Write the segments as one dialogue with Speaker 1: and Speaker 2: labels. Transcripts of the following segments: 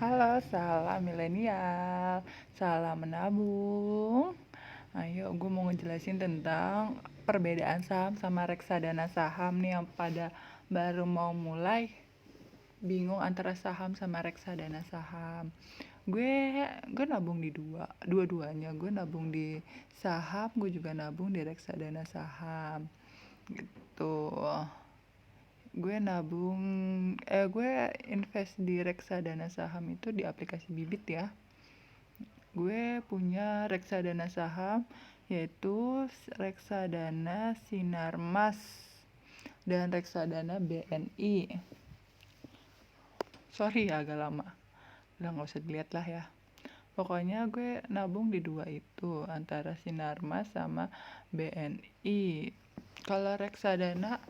Speaker 1: Halo, salam milenial, salam menabung. Ayo, gue mau ngejelasin tentang perbedaan saham sama reksadana saham nih yang pada baru mau mulai bingung antara saham sama reksadana saham. Gue nabung di dua-duanya. Gue nabung di saham, gue juga nabung di reksadana saham. Gitu. Gue invest di reksadana saham itu di aplikasi Bibit ya. Gue punya reksadana saham yaitu reksadana Sinarmas dan reksadana BNI. Sorry ya agak lama, udah nggak usah dilihat lah ya. Pokoknya gue nabung di dua itu, antara Sinarmas sama BNI. Kalau reksadana,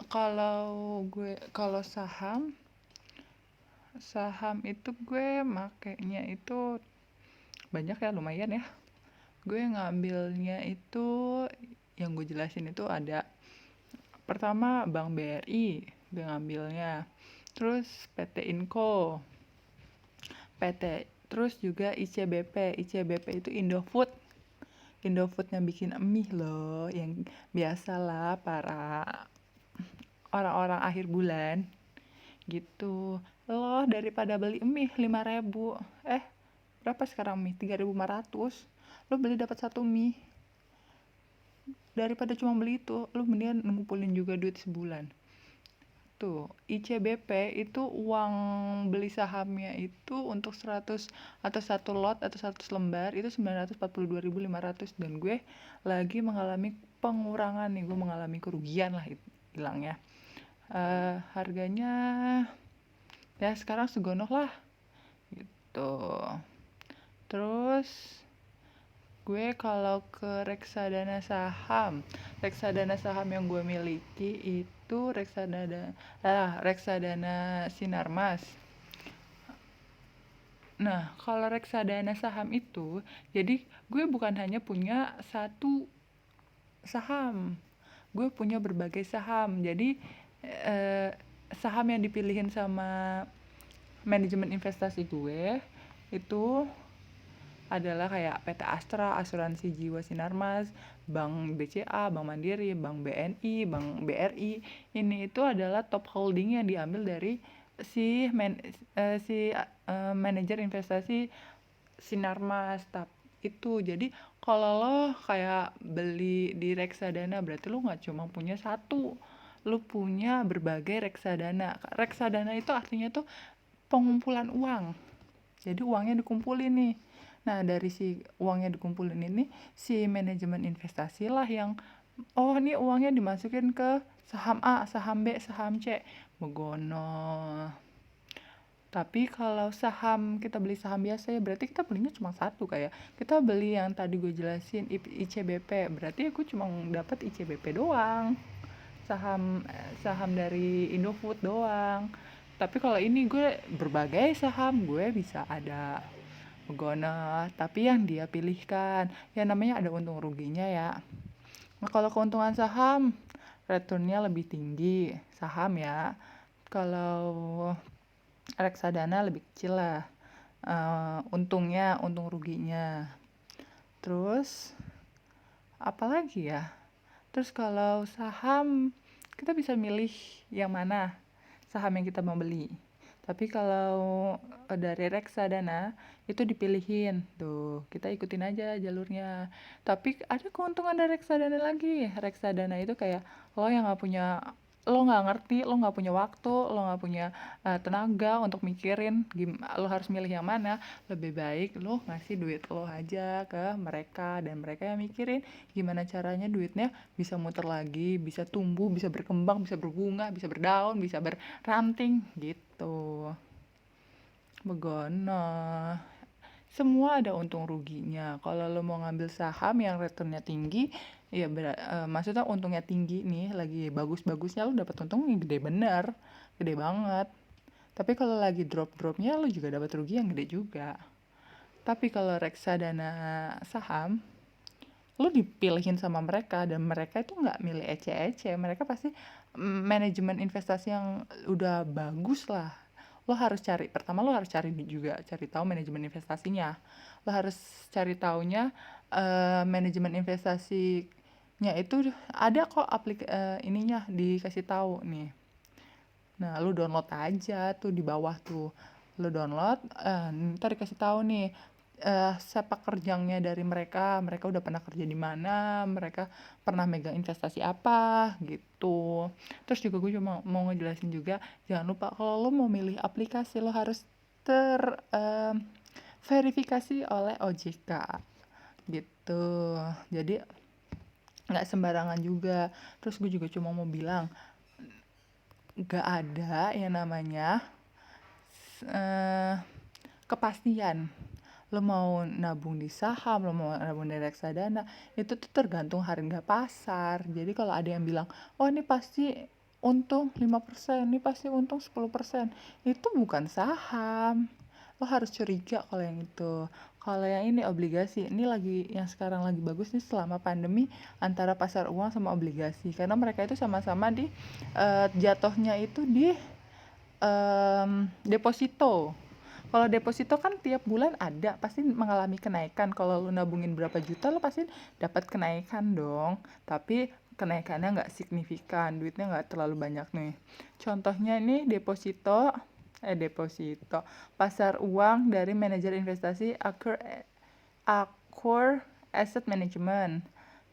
Speaker 1: kalau saham itu gue makainya itu banyak ya, lumayan ya. Gue ngambilnya itu, yang gue jelasin itu ada pertama Bank BRI gue ngambilnya, terus PT Inco, terus juga ICBP itu Indofood yang bikin mie loh, yang biasalah para orang-orang akhir bulan gitu loh. Daripada beli mie 5.000, berapa sekarang mie 3.500, lo beli dapat satu mie. Daripada cuma beli itu, lo mendingan ngumpulin juga duit sebulan. Tuh, ICBP itu uang beli sahamnya itu untuk 100 atau satu lot atau 100 lembar itu 942.500, dan gue lagi mengalami pengurangan nih, gue mengalami kerugian lah hilangnya. Harganya ya sekarang segonoh lah gitu. Terus gue kalau ke reksadana saham yang gue miliki itu reksadana Sinarmas. Nah, kalau reksadana saham itu, jadi gue bukan hanya punya satu saham, gue punya berbagai saham. Jadi saham yang dipilihin sama manajemen investasi gue itu adalah kayak PT Astra, Asuransi Jiwa Sinarmas, Bank BCA, Bank Mandiri, Bank BNI, Bank BRI. Ini itu adalah top holding yang diambil dari manajer investasi Sinarmas. Itu jadi kalau lo kayak beli di reksadana, berarti lo nggak cuma punya satu, lo punya berbagai reksadana. Reksadana itu artinya tuh pengumpulan uang. Jadi uangnya dikumpulin nih. Nah, dari si uangnya dikumpulin ini, si manajemen investasi lah yang, oh ini uangnya dimasukin ke saham A, saham B, saham C. Begono. Tapi kalau kita beli saham biasa ya, berarti kita belinya cuma satu. Kayak kita beli yang tadi gue jelasin, ICBP, berarti aku cuma dapat ICBP doang, saham dari Indofood doang. Tapi kalau ini gue berbagai saham, gue bisa ada Begono, tapi yang dia pilihkan, ya namanya ada untung ruginya ya. Nah, kalau keuntungan saham, returnnya lebih tinggi saham ya. Kalau reksadana lebih kecil lah, untung ruginya. Terus apalagi ya? Terus kalau saham, kita bisa milih yang mana saham yang kita mau beli. Tapi kalau dari reksadana itu dipilihin tuh, kita ikutin aja jalurnya. Tapi ada keuntungan dari reksadana lagi. Reksadana itu kayak lo nggak ngerti, lo nggak punya waktu, lo nggak punya tenaga untuk mikirin lo harus milih yang mana. Lebih baik lo ngasih duit lo aja ke mereka, dan mereka yang mikirin gimana caranya duitnya bisa muter lagi, bisa tumbuh, bisa berkembang, bisa berbunga, bisa berdaun, bisa berranting gitu. Begono. Semua ada untung ruginya. Kalau lo mau ngambil saham yang returnnya tinggi, ya maksudnya untungnya tinggi nih, lagi bagus-bagusnya lo dapat untung yang gede bener, gede banget. Tapi kalau lagi drop-dropnya lo juga dapat rugi yang gede juga. Tapi kalau reksadana saham, lo dipilihin sama mereka, dan mereka itu nggak milih ece-ece. Mereka pasti manajemen investasi yang udah bagus lah, Lo harus cari juga, cari tahu manajemen investasinya. Lo harus cari taunya manajemen investasinya itu ada kok ininya dikasih tahu nih. Nah, lu download aja tuh di bawah tuh. Lu download, ntar dikasih tahu nih sepak terjangnya dari mereka. Mereka udah pernah kerja di mana, mereka pernah megang investasi apa gitu. Terus juga gue cuma mau ngejelasin juga, jangan lupa kalau lo mau milih aplikasi lo harus verifikasi oleh OJK gitu. Jadi nggak sembarangan juga. Terus gue juga cuma mau bilang, nggak ada yang namanya kepastian. Lo mau nabung di saham, lo mau nabung di reksadana, itu tuh tergantung harga pasar. Jadi kalau ada yang bilang, oh ini pasti untung 5%, ini pasti untung 10%, itu bukan saham. Lo harus curiga kalau yang itu. Kalau yang ini obligasi, ini lagi yang sekarang lagi bagus nih selama pandemi, antara pasar uang sama obligasi. Karena mereka itu sama-sama di jatuhnya itu di deposito. Kalau deposito kan tiap bulan ada, pasti mengalami kenaikan. Kalau lu nabungin berapa juta, lu pasti dapat kenaikan dong. Tapi kenaikannya nggak signifikan, duitnya nggak terlalu banyak nih. Contohnya ini deposito, pasar uang dari manajer investasi Accor Asset Management.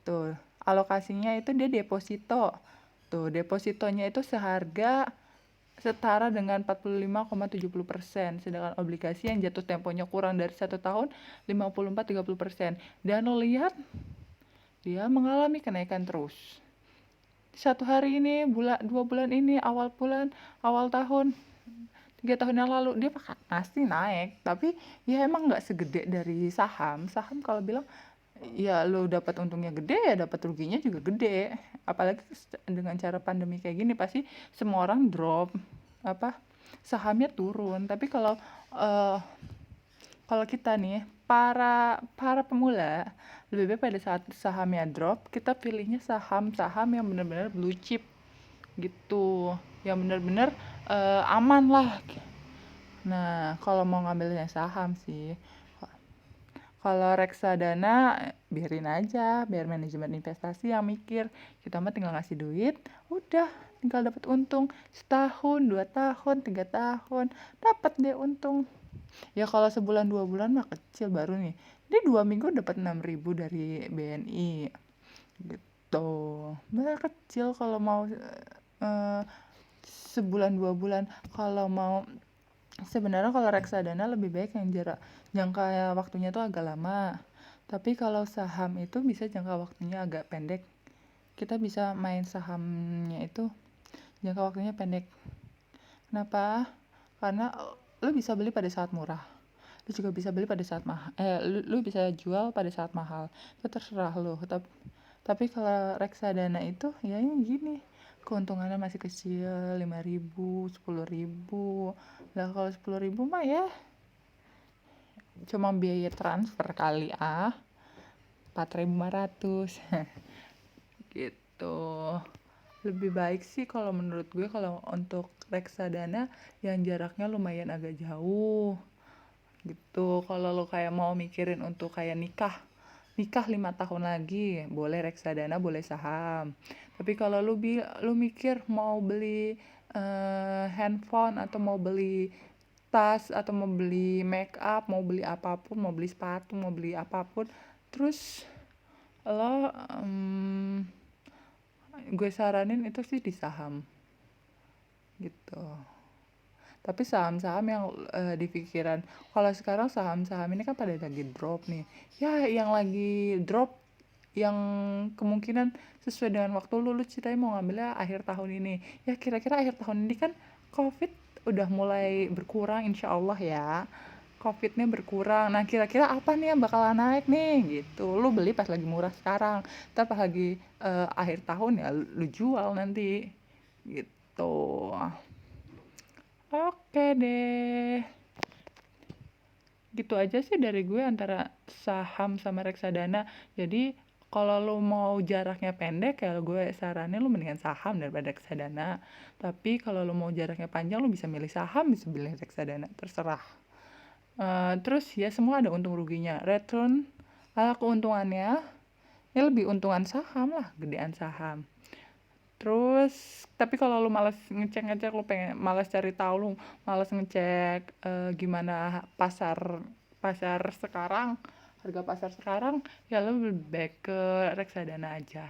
Speaker 1: Tuh, alokasinya itu dia deposito. Tuh, depositonya itu seharga setara dengan 45,70%, sedangkan obligasi yang jatuh temponya kurang dari 1 tahun 54-30%. Dan lo lihat dia mengalami kenaikan terus. 1 hari ini, 2 bulan ini, awal tahun, 3 tahun yang lalu dia pasti naik, tapi ya emang nggak segede dari saham. Saham kalau bilang ya lo dapat untungnya gede, ya dapat ruginya juga gede. Apalagi dengan cara pandemi kayak gini pasti semua orang drop sahamnya turun. Tapi kalau kita nih para pemula, lebih baik pada saat sahamnya drop kita pilihnya saham-saham yang benar-benar blue chip gitu, yang benar-benar aman lah. Nah, kalau mau ngambilnya saham sih, kalau reksadana biarin aja, biar manajemen investasi yang mikir. Kita mah tinggal ngasih duit, udah tinggal dapat untung setahun, 2 tahun, 3 tahun, dapat deh untung. Ya kalau sebulan 2 bulan mah kecil baru nih. Dia 2 minggu dapat 6.000 dari BNI gitu. Bener kecil kalau mau sebulan 2 bulan. Kalau mau sebenarnya kalau reksadana lebih baik yang jangka waktunya tuh agak lama. Tapi kalau saham itu bisa jangka waktunya agak pendek. Kita bisa main sahamnya itu jangka waktunya pendek. Kenapa? Karena lo bisa beli pada saat murah. Lo juga bisa beli pada saat mahal. Lo bisa jual pada saat mahal. Itu terserah lo. Tapi kalau reksadana itu ya ini gini. Keuntungannya masih kecil, 5.000, 10.000. Lah kalau 10.000 mah ya cuma biaya transfer kali 4.500 gitu. Lebih baik sih kalau menurut gue kalau untuk reksadana yang jaraknya lumayan agak jauh gitu. Kalau lo kayak mau mikirin untuk kayak nikah 5 tahun lagi, boleh reksadana, boleh saham. Tapi kalau lu mikir mau beli handphone, atau mau beli tas, atau mau beli make up, mau beli apapun, mau beli sepatu, mau beli apapun, terus lo gue saranin itu sih di saham gitu. Tapi saham-saham yang di pikiran, kalau sekarang saham-saham ini kan pada lagi drop nih. Ya yang lagi drop, yang kemungkinan sesuai dengan waktu lu ceritain mau ngambilnya akhir tahun ini. Ya kira-kira akhir tahun ini kan COVID udah mulai berkurang insya Allah ya. COVID-nya berkurang. Nah kira-kira apa nih yang bakalan naik nih gitu. Lu beli pas lagi murah sekarang. Ntar pas lagi akhir tahun ya lu jual nanti gitu. Oke deh. Gitu aja sih dari gue antara saham sama reksadana. Jadi Kalau lu mau jaraknya pendek, ya gue saranin lu mendingan saham daripada reksadana. Tapi kalau lu mau jaraknya panjang, lu bisa milih saham, bisa milih reksadana, terserah. Terus ya semua ada untung ruginya. Return, keuntungannya, ya lebih untungan saham lah, gedean saham. Terus, tapi kalau lu malas ngecek-ngecek, lu pengen malas cari tahu, lu malas ngecek gimana pasar pasar sekarang, harga pasar sekarang, ya lu lebih baik ke reksadana aja.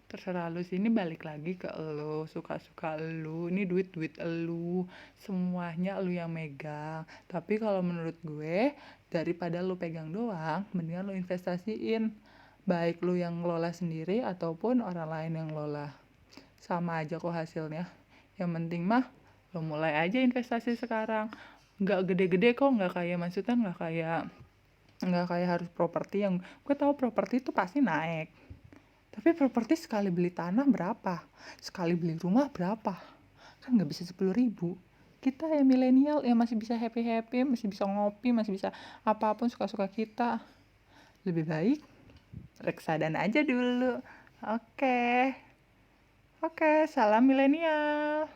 Speaker 1: Terserah lu sih, ini balik lagi ke lu, suka-suka lu, ini duit-duit lu, semuanya lu yang megang. Tapi kalau menurut gue, daripada lu pegang doang, mendingan lu investasiin. Baik lu yang ngelola sendiri ataupun orang lain yang ngelola. Sama aja kok hasilnya. Yang penting mah lo mulai aja investasi sekarang. Nggak gede-gede kok, maksudnya nggak kayak harus properti yang gue tahu properti itu pasti naik. Tapi properti sekali beli tanah berapa? Sekali beli rumah berapa? Kan nggak bisa 10.000. Kita ya milenial ya masih bisa happy-happy, masih bisa ngopi, masih bisa apapun suka-suka kita. Lebih baik reksadana aja dulu. Oke. Oke, salam milenial.